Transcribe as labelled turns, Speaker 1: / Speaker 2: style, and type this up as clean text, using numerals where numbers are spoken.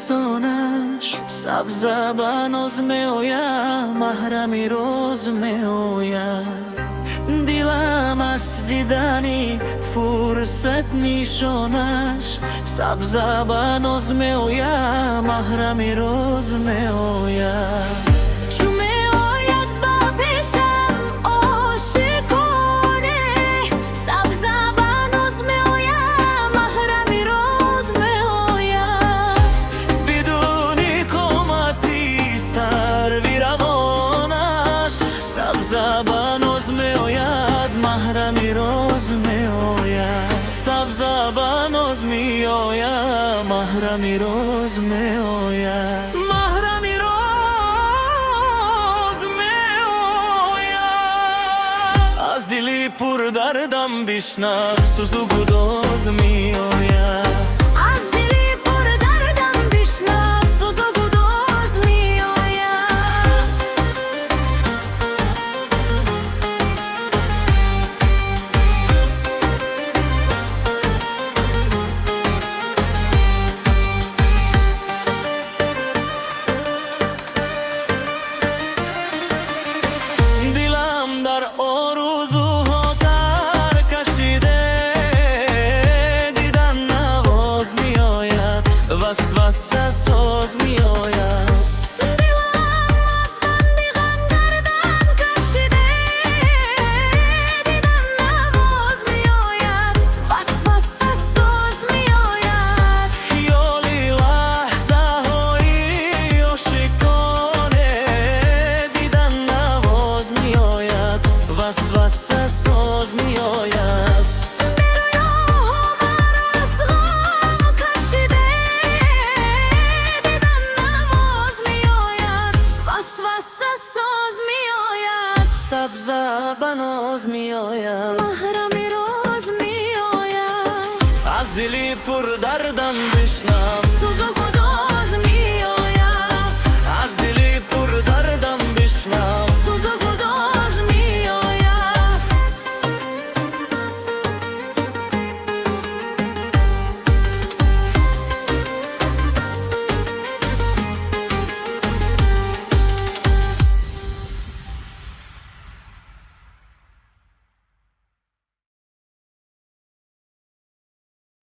Speaker 1: لسانش سبزه به ناز میآید، محرمی روز میآید. دلم از دیدنی فرصت نشانش سبزه به ناز میآید، محرمی روز میآید. محرمی روز میآید، سبزه به ناز میآید، محرمی روز میآید، محرمی روز میآید. از دلی پر دردم بشنو سوز و گداز میآید. وسوسه ساز میآید.
Speaker 2: دلم از بندی غم گردن کشیده، دیدن نواز میآید. وسوسه ساز میآید.
Speaker 1: خیالی لحظه های عاشقانه، دیدن نواز میآید. وسوسه ساز میآید. سبزه به ناز میآید،
Speaker 2: محرمی روز میآید.
Speaker 1: از دلی پر دردم بشنو
Speaker 2: سوز و